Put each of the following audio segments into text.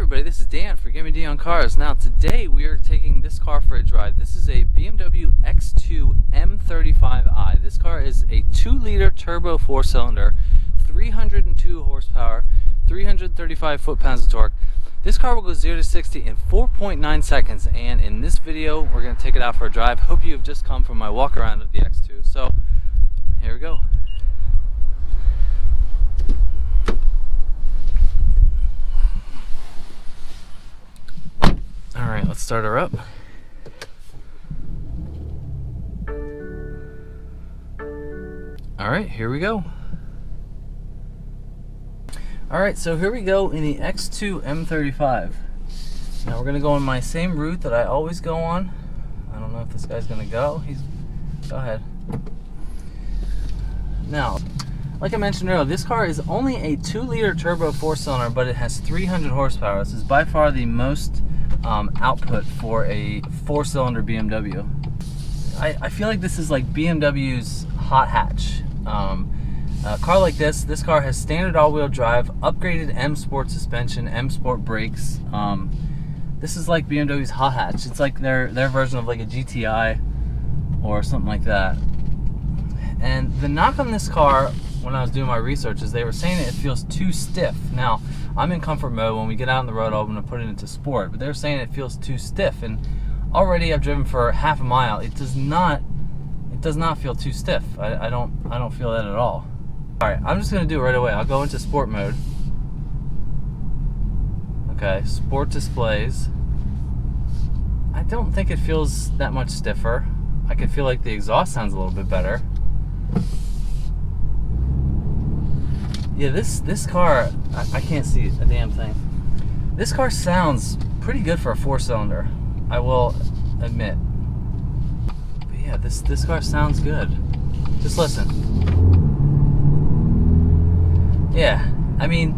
everybody, this is Dan for GemmyD on Cars. Now today we are taking this car for a drive. This is a BMW X2 m35i. This car is a 2-liter turbo 4-cylinder, 302 horsepower, 335 foot-pounds of torque. This car will go 0 to 60 in 4.9 seconds, and in this video we're going to take it out for a drive. Hope you have just come from my walk around of the X2. So here we go. Alright, let's start her up. Alright, here we go. Alright, so here we go in the X2 M35. Now we're going to go on my same route that I always go on. I don't know if this guy's going to go. Go ahead. Now, like I mentioned earlier, this car is only a 2-liter turbo 4-cylinder, but it has 300 horsepower. This is by far the most output for a 4-cylinder BMW. I feel like this is like BMW's hot hatch. A car like this car has standard all-wheel drive, upgraded M Sport suspension, M Sport brakes. This is like BMW's hot hatch. It's like their version of like a GTI or something like that. And the knock on this car, when I was doing my research, is they were saying it feels too stiff. Now, I'm in comfort mode. When we get out on the road, I'm going to put it into sport. But they're saying it feels too stiff, and already I've driven for half a mile. It does not feel too stiff. I don't feel that at all. All right, I'm just going to do it right away. I'll go into sport mode. Okay, sport displays. I don't think it feels that much stiffer. I can feel like the exhaust sounds a little bit better. Yeah, this car, I can't see a damn thing. This car sounds pretty good for a 4-cylinder, I will admit. But yeah, this car sounds good. Just listen. Yeah, I mean,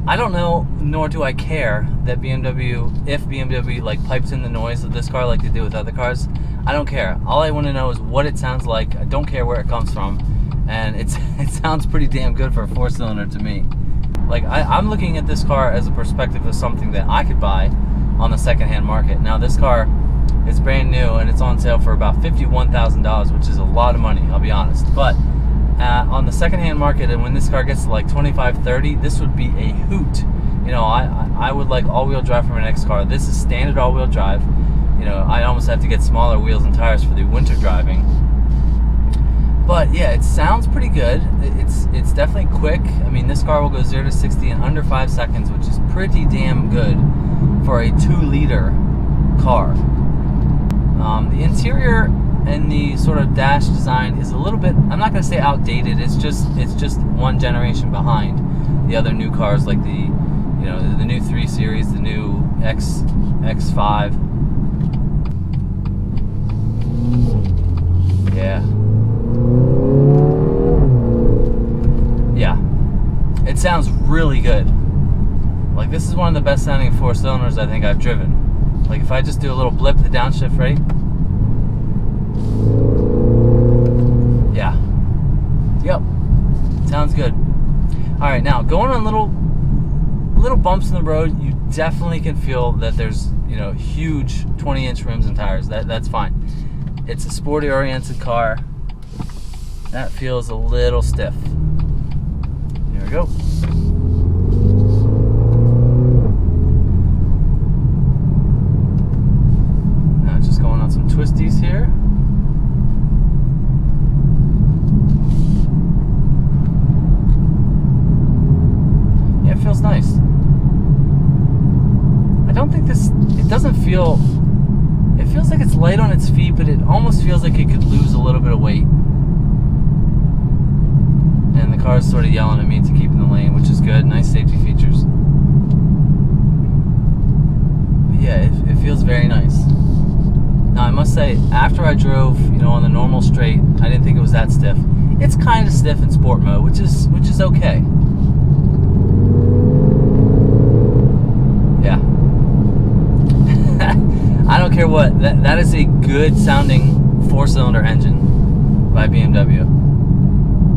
I don't know, nor do I care that if BMW like pipes in the noise of this car like they do with other cars. I don't care. All I want to know is what it sounds like. I don't care where it comes from. And it sounds pretty damn good for a 4-cylinder to me. Like, I'm looking at this car as a perspective of something that I could buy on the secondhand market. Now, this car is brand new and it's on sale for about $51,000, which is a lot of money, I'll be honest. But on the secondhand market, and when this car gets to like 25, 30, this would be a hoot. You know, I would like all-wheel drive for my next car. This is standard all-wheel drive. You know, I almost have to get smaller wheels and tires for the winter driving. But yeah, it sounds pretty good. It's definitely quick. I mean, this car will go 0 to 60 in under 5 seconds, which is pretty damn good for a 2-liter car. The interior and the sort of dash design is a little bit, I'm not going to say outdated. It's just one generation behind the other new cars, like the new 3 Series, the new X5. Yeah. It sounds really good. Like, this is one of the best sounding 4-cylinders I think I've driven. Like, if I just do a little blip, the downshift, ready? Yeah. Yep. Sounds good. Alright, now, going on little bumps in the road, you definitely can feel that there's, you know, huge 20-inch rims and tires. That's fine. It's a sporty oriented car. That feels a little stiff. There we go. Now just going on some twisties here. Yeah, it feels nice. I don't think it doesn't feel, it feels like it's light on its feet, but it almost feels like it could lose a little bit of weight. And the car's sort of yelling at me to keep in the lane, which is good. Nice safety features. But yeah, it feels very nice. Now, I must say, after I drove, you know, on the normal straight, I didn't think it was that stiff. It's kind of stiff in sport mode, which is okay. Yeah. I don't care what. That is a good sounding 4-cylinder engine by BMW.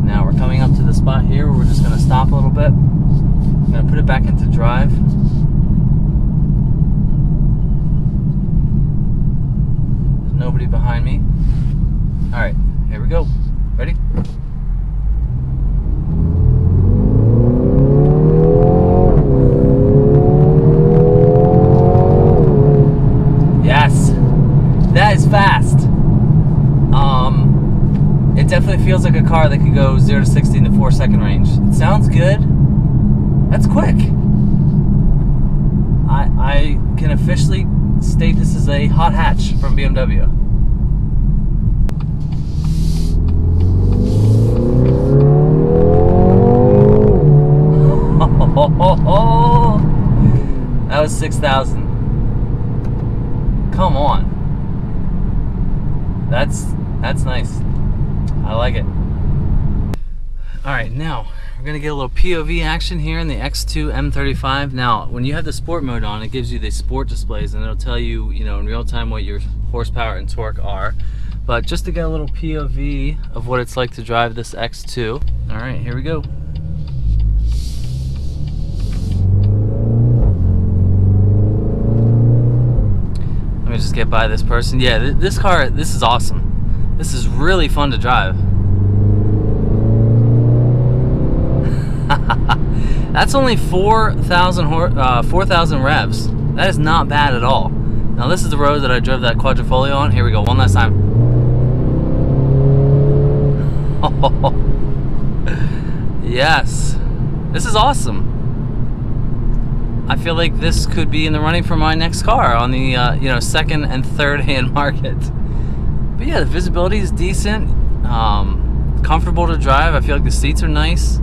Now we're coming up to the spot here where we're just going to stop a little bit. I'm going to put it back into drive. behind me. All right, here we go. Ready? Yes, that is fast. It definitely feels like a car that could go 0 to 60 in the 4-second range. It sounds good. That's quick. I can officially state this is a hot hatch from BMW. That was 6,000. Come on. That's nice. I like it. Alright, now we're going to get a little POV action here in the X2 M35. Now, when you have the sport mode on, it gives you the sport displays and it'll tell you, in real time what your horsepower and torque are. But just to get a little POV of what it's like to drive this X2. Alright, here we go. Let me just get by this person. Yeah, this car, this is awesome. This is really fun to drive. That's only 4,000 revs. That is not bad at all. Now this is the road that I drove that quadrifoglio on. Here we go, one last time. Yes, this is awesome. I feel like this could be in the running for my next car on the second and third hand market. But yeah, the visibility is decent, comfortable to drive. I feel like the seats are nice.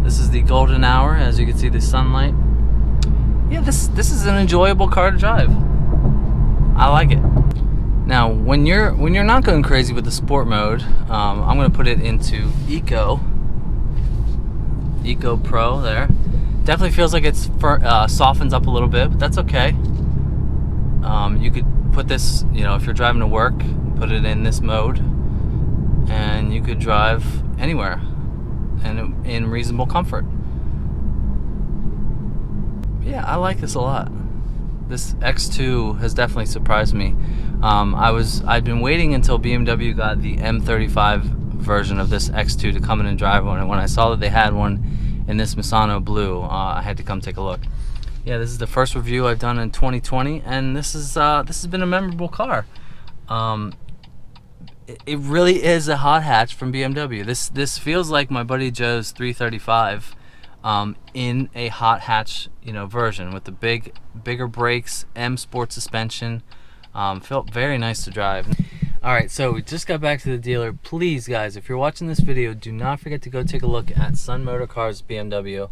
This is the golden hour, as you can see the sunlight. Yeah, this is an enjoyable car to drive. I like it. Now, when you're not going crazy with the sport mode, I'm going to put it into Eco Pro there. Definitely feels like it's softens up a little bit, but that's okay. You could put this, if you're driving to work, put it in this mode, and you could drive anywhere and in reasonable comfort. Yeah, I like this a lot. This X2 has definitely surprised me. I'd been waiting until BMW got the M35 version of this X2 to come in and drive one, and when I saw that they had one in this Misano blue, I had to come take a look. Yeah, this is the first review I've done in 2020, and this has been a memorable car. It really is a hot hatch from BMW. This feels like my buddy Joe's 335 in a hot hatch version with the bigger brakes, M Sport suspension. Felt very nice to drive. Alright, so we just got back to the dealer. Please guys, if you're watching this video, do not forget to go take a look at Sun Motor Cars BMW.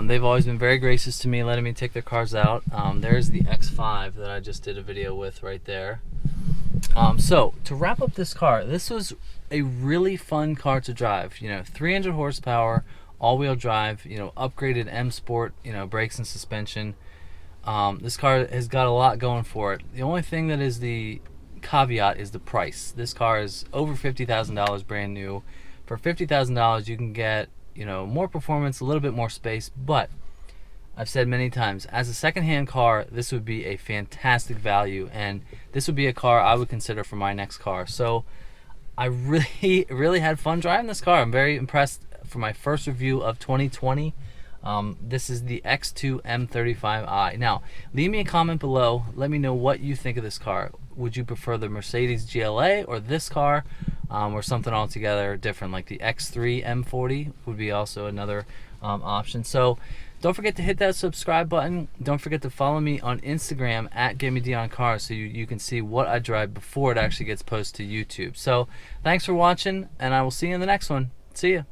They've always been very gracious to me, letting me take their cars out. There's the X5 that I just did a video with right there. So to wrap up this car, this was a really fun car to drive. 300 horsepower, all-wheel drive, upgraded M Sport, brakes and suspension. This car has got a lot going for it. The only thing that is the caveat is the price. This car is over $50,000 brand new. For $50,000 you can get more performance, a little bit more space, but I've said many times, as a second-hand car, this would be a fantastic value, and this would be a car I would consider for my next car. So I really had fun driving this car. I'm very impressed for my first review of 2020. This is the X2 M35i. Now, leave me a comment below. Let me know what you think of this car. Would you prefer the Mercedes GLA or this car, or something altogether different, like the X3 M40 would be also another option. So don't forget to hit that subscribe button. Don't forget to follow me on Instagram at GemmyD on Cars, so you can see what I drive before it actually gets posted to YouTube. So thanks for watching, and I will see you in the next one. See ya.